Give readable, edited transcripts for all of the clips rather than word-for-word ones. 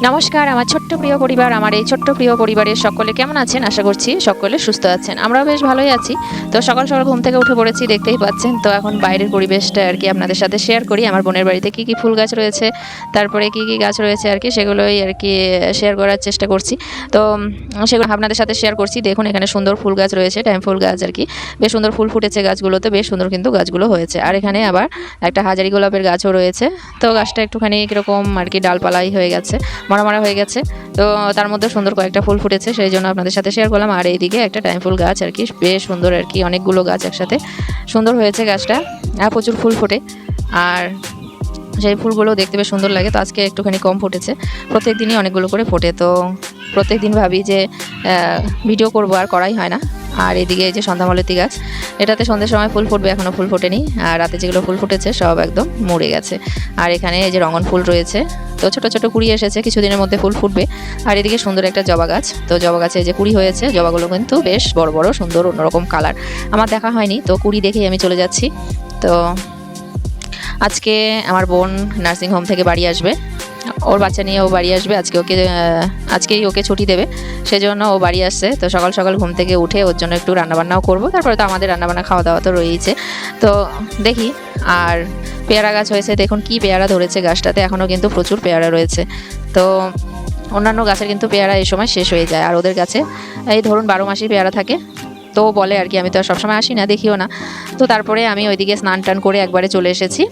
নমস্কার আমার ছোট্ট প্রিয় পরিবার, আমার এই ছোট্ট প্রিয় পরিবারের সকলে কেমন আছেন? আশা করছি সকলে সুস্থ আছেন। আমরাও বেশ ভালোই আছি। তো সকাল সকাল ঘুম থেকে উঠে পড়েছি, দেখতেই পাচ্ছেন। তো এখন বাইরের পরিবেশটা আর কি আপনাদের সাথে শেয়ার করি। আমার বোনের বাড়িতে কি কি ফুল গাছ রয়েছে, তারপরে কি কি গাছ রয়েছে আর কি, সেগুলোই আর কি শেয়ার করার চেষ্টা করছি। তো সেগুলো আপনাদের সাথে শেয়ার করছি। দেখুন এখানে সুন্দর ফুল গাছ রয়েছে, টাইম ফুল গাছ আর কি, বেশ সুন্দর ফুল ফুটেছে গাছগুলোতে, বেশ সুন্দর কিন্তু গাছগুলো হয়েছে। আর এখানে আবার একটা হাজারি গোলাপের গাছও রয়েছে। তো গাছটা একটুখানি কীরকম আর কি ডালপালাই হয়ে গেছে, মরা মরা হয়ে গেছে। তো তার মধ্যে সুন্দর কয়েকটা ফুল ফুটেছে, সেই জন্য আপনাদের সাথে শেয়ার করলাম। আর এইদিকে একটা টাইম ফুল গাছ আর কি, বেশ সুন্দর আর কি, অনেকগুলো গাছ একসাথে সুন্দর হয়েছে গাছটা, আর প্রচুর ফুল ফোটে। আর সেই ফুলগুলো দেখতে বেশ সুন্দর লাগে। তো আজকে একটুখানি কম ফুটেছে, প্রত্যেক দিনই অনেকগুলো করে ফোটে। তো প্রত্যেক দিন ভাবি যে ভিডিও করব, আর করাই হয় না। আর এদিকে এই যে সন্ধ্যামালতী গাছ, এটাতে সন্ধ্যের সময় ফুল ফুটবে, এখনও ফুল ফোটেনি। আর রাতে যেগুলো ফুল ফুটেছে সব একদম মরে গেছে। আর এখানে এই যে রঙন ফুল রয়েছে, তো ছোটো ছোটো কুড়ি এসেছে, কিছুদিনের মধ্যে ফুল ফুটবে। আর এদিকে সুন্দর একটা জবা গাছ, তো জবা গাছে যে কুড়ি হয়েছে, জবাগুলো কিন্তু বেশ বড় বড় সুন্দর অন্যরকম কালার। আমার দেখা হয়নি, তো কুড়ি দেখেই আমি চলে যাচ্ছি। তো আজকে আমার বোন নার্সিং হোম থেকে বাড়ি আসবে, ওর বাচ্চা নিয়ে ও বাড়ি আসবে। আজকেই ওকে ছুটি দেবে, সেজন্য ও বাড়ি আসছে। তো সকাল সকাল ঘুম থেকে উঠে ওর জন্য একটু রান্নাবান্নাও করবো, তারপরে তো আমাদের রান্নাবান্না খাওয়া দাওয়া তো রয়েইছে। তো দেখি। আর পেয়ারা গাছ হয়েছে, দেখুন কি পেয়ারা ধরেছে গাছটাতে, এখনও কিন্তু প্রচুর পেয়ারা রয়েছে। তো অন্যান্য গাছের কিন্তু পেয়ারা এই সময় শেষ হয়ে যায়, আর ওদের গাছে এই ধরুন 12 মাসই পেয়ারা থাকে। তো বলে আর কি, আমি তো আর সবসময় আসি না, দেখিও না। তো তারপরে আমি ওইদিকে স্নান টান করে একবারে চলে এসেছি।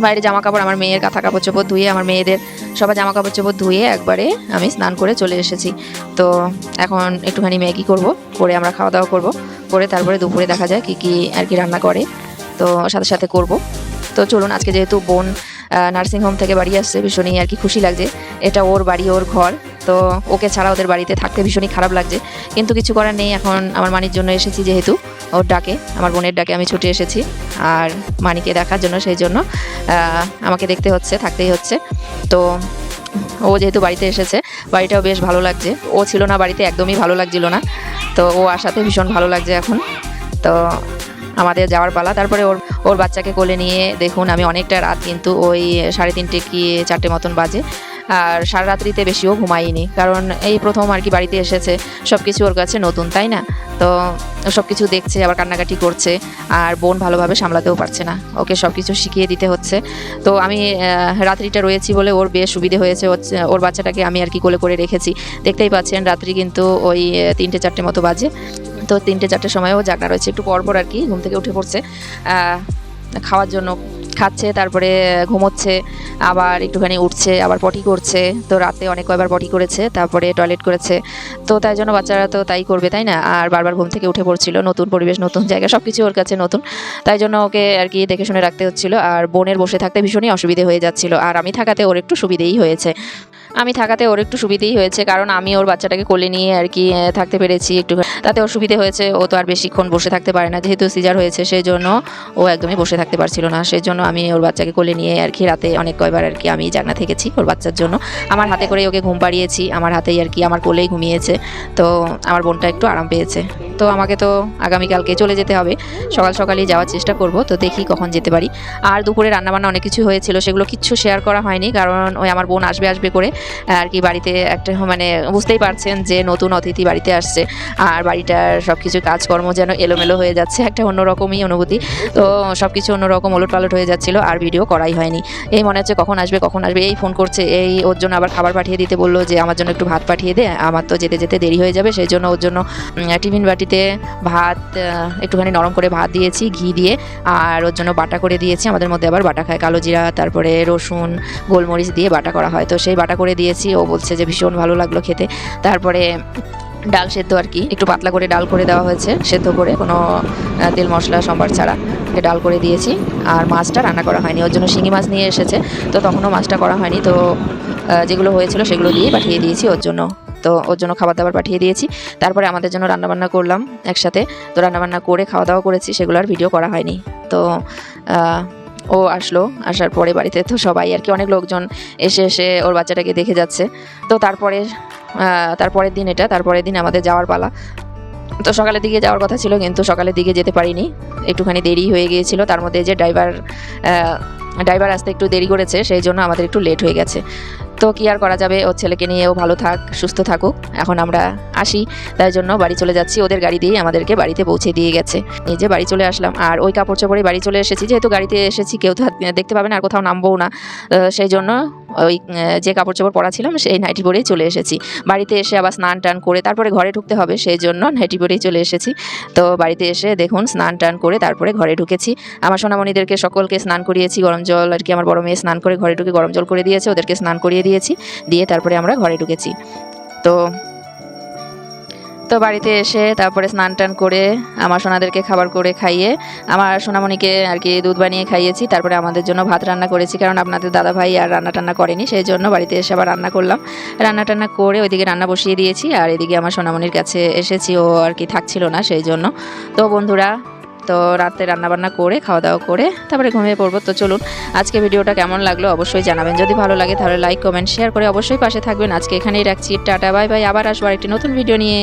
বাইরে জামা কাপড়, আমার মেয়ের কাঁথা কাপড় চোপড় ধুয়ে, আমার মেয়েদের সবার জামা কাপড় চোপড় ধুয়ে একবারে আমি স্নান করে চলে এসেছি। তো এখন একটুখানি ম্যাগি করব, করে আমরা খাওয়া দাওয়া করব, করে তারপরে দুপুরে দেখা যায় কি কি আর কি রান্না করে, তো সাথে সাথে করব। তো চলুন, আজকে যেহেতু বোন নার্সিংহোম থেকে বাড়ি আসছে, ভীষণই আর কি খুশি লাগছে। এটা ওর বাড়ি, ওর ঘর। তো ওকে ছাড়া ওদের বাড়িতে থাকতে ভীষণই খারাপ লাগছে, কিন্তু কিছু করার নেই। এখন আমার মানির জন্য এসেছি, যেহেতু ওর ডাকে, আমার বোনের ডাকে আমি ছুটে এসেছি আর মানিকে দেখার জন্য, সেই জন্য আমাকে দেখতে হচ্ছে, থাকতেই হচ্ছে। তো ও যেহেতু বাড়িতে এসেছে, বাড়িটাও বেশ ভালো লাগছে। ও ছিল না বাড়িতে, একদমই ভালো লাগছিল না। তো ও আসাতে ভীষণ ভালো লাগছে এখন। তো আমাদের যাওয়ার পালা। তারপরে ওর বাচ্চাকে কোলে নিয়ে দেখুন, আমি অনেকটা রাত, কিন্তু ওই 3:30 কি 4টে মতন বাজে। আর সারা রাত্রিতে বেশিও ঘুমাইনি, কারণ এই প্রথম আর কি বাড়িতে এসেছে, সব কিছু ওর কাছে নতুন, তাই না? তো সব কিছু দেখছে, আবার কান্নাকাটি করছে, আর বোন ভালোভাবে সামলাতেও পারছে না, ওকে সব কিছু শিখিয়ে দিতে হচ্ছে। তো আমি রাত্রিটা রয়েছি বলে ওর বেশ সুবিধে হয়েছে, ওর বাচ্চাটাকে আমি আর কি কোলে করে রেখেছি। দেখতেই পাচ্ছেন রাত্রি কিন্তু ওই 3টে-4টে মতো বাজে। তো 3টে-4টের সময়ও জাগনা রয়েছে, একটু পরপর আর কি ঘুম থেকে উঠে পড়ছে, খাওয়ার জন্য খাচ্ছে, তারপরে ঘুমোচ্ছে, আবার একটুখানি উঠছে, আবার পটি করছে। তো রাতে অনেক কয়বার পটি করেছে, তারপরে টয়লেট করেছে। তো তাই জন্য বাচ্চারা তো তাই করবে, তাই না? আর বারবার ঘুম থেকে উঠে পড়ছিল, নতুন পরিবেশ, নতুন জায়গা, সব কিছু ওর কাছে নতুন। তাই জন্য ওকে আর কি দেখে শুনে রাখতে হচ্ছিল। আর বোনের বসে থাকতে ভীষণই অসুবিধে হয়ে যাচ্ছিল, আর আমি থাকাতে ওর একটু সুবিধেই হয়েছে। কারণ আমি ওর বাচ্চাটাকে কোলে নিয়ে আর কি থাকতে পেরেছি একটু, তাতে ওর সুবিধে হয়েছে। ও তো আর বেশিক্ষণ বসে থাকতে পারে না, যেহেতু সিজার হয়েছে, সেই জন্য ও একদমই বসে থাকতে পারছিল না। সেই জন্য আমি ওর বাচ্চাকে কোলে নিয়ে আর কি রাতে অনেক কয়বার আর কি আমি জাগনা থেকেছি ওর বাচ্চার জন্য। আমার হাতে করে ওকে ঘুম পাড়িয়েছি, আমার হাতেই আর কি, আমার কোলেই ঘুমিয়েছে। তো আমার বোনটা একটু আরাম পেয়েছে। তো আমাকে তো আগামীকালকে চলে যেতে হবে, সকাল সকালই যাওয়ার চেষ্টা করব। তো দেখি কখন যেতে পারি। আর দুপুরে রান্নাবান্না অনেক কিছু হয়েছিল, সেগুলো কিচ্ছু শেয়ার করা হয়নি, কারণ ওই আমার বোন আসবে করে আর কি বাড়িতে একটা, মানে বুঝতেই পারছেন যে নতুন অতিথি বাড়িতে আসছে, আর বাড়িটার সব কিছু কাজকর্ম যেন এলোমেলো হয়ে যাচ্ছে, একটা অন্যরকমই অনুভূতি। তো সব কিছু অন্যরকম ওলটপালট হয়ে যাচ্ছিলো, আর ভিডিও করাই হয়নি। এই মনে হচ্ছে কখন আসবে, এই ফোন করছে, এই ওর জন্য আবার খাবার পাঠিয়ে দিতে বললো, যে আমার জন্য একটু ভাত পাঠিয়ে দে, আমার তো যেতে যেতে দেরি হয়ে যাবে। সেই জন্য ওর জন্য টিফিন বাটিতে ভাত, একটুখানি নরম করে ভাত দিয়েছি ঘি দিয়ে, আর ওর জন্য বাটা করে দিয়েছি। আমাদের মধ্যে আবার বাটা খায়, কালো জিরা, তারপরে রসুন, গোলমরিচ দিয়ে বাটা করা হয়। তো সেই বাটা করে দিয়েছি, ও বলছে যে ভীষণ ভালো লাগলো খেতে। তারপরে ডাল সেদ্ধ আর কি, একটু পাতলা করে ডাল করে দেওয়া হয়েছে, সেদ্ধ করে, কোনো তেল মশলা সম্বার ছাড়া ডাল করে দিয়েছি। আর মাছটা রান্না করা হয়নি, ওর জন্য শিঙি মাছ নিয়ে এসেছে, তো তখনও মাছটা করা হয়নি। তো যেগুলো হয়েছিল সেগুলো দিয়ে পাঠিয়ে দিয়েছি ওর জন্য। তো ওর জন্য খাবার দাবার পাঠিয়ে দিয়েছি। তারপরে আমাদের জন্য রান্নাবান্না করলাম একসাথে। তো রান্নাবান্না করে খাওয়া দাওয়া করেছি, সেগুলো আর ভিডিও করা হয়নি। তো ও আসলো, আসার পরে বাড়িতে তো সবাই আর কি, অনেক লোকজন এসে ওর বাচ্চাটাকে দেখে যাচ্ছে। তো তারপরের দিন আমাদের যাওয়ার পালা। তো সকালের দিকে যাওয়ার কথা ছিল, কিন্তু সকালের দিকে যেতে পারিনি, একটুখানি দেরি হয়ে গিয়েছিল। তার মধ্যে যে ড্রাইভার আসতে একটু দেরি করেছে, সেই জন্য আমাদের একটু লেট হয়ে গেছে। তো কি আর করা যাবে, ওর ছেলেকে নিয়ে ও ভালো থাক, সুস্থ থাকুক। এখন আমরা আসি, তাই জন্য বাড়ি চলে যাচ্ছি। ওদের গাড়ি দিয়ে আমাদেরকে বাড়িতে পৌঁছে দিয়ে গেছে। এই যে বাড়ি চলে আসলাম, আর ওই কাপড় চোপড়ে বাড়ি চলে এসেছি, যেহেতু গাড়িতে এসেছি কেউ তো দেখতে পাবে না আর কোথাও নামবও না, সেই জন্য ওই যে কাপড় চোপড় পরা ছিলাম সেই নাইটি পরেই চলে এসেছি। বাড়িতে এসে আবার স্নান টান করে তারপরে ঘরে ঢুকতে হবে, সেই জন্য নাইটি পরেই চলে এসেছি। তো বাড়িতে এসে দেখুন স্নান টান করে তারপরে ঘরে ঢুকেছি। আমার সোনামণিদেরকে সকলকে স্নান করিয়েছি, গরম জল আর কি, আমার বড় মেয়ে স্নান করে ঘরে ঢুকে গরম জল করে দিয়েছে, ওদেরকে স্নান করিয়ে দিয়েছি, দিয়ে তারপরে আমরা ঘরে ঢুকেছি। তো তো বাড়িতে এসে তারপরে স্নান টান করে আমার সোনাদেরকে খাবার করে খাইয়ে আমার সোনামণিকে আর কি দুধ বানিয়ে খাইয়েছি। তারপরে আমাদের জন্য ভাত রান্না করেছি, কারণ আপনাদের দাদা ভাই আর রান্না টান্না করেনি, সেই জন্য বাড়িতে এসে আবার রান্না করলাম। রান্না টান্না করে ওইদিকে রান্না বসিয়ে দিয়েছি, আর এদিকে আমার সোনামণির কাছে এসেছি, ও আর কি থাকছিল না, সেই জন্য। তো বন্ধুরা, তো রাতে রান্নাবান্না করে খাওয়া দাওয়া করে তারপরে ঘুমিয়ে পড়বো। তো চলুন, আজকে ভিডিওটা কেমন লাগলো অবশ্যই জানাবেন। যদি ভালো লাগে তাহলে লাইক কমেন্ট শেয়ার করে অবশ্যই পাশে থাকবেন। আজকে এখানেই রাখছি, টাটা বাই বাই। আবার আসবো আরেকটি নতুন ভিডিও নিয়ে।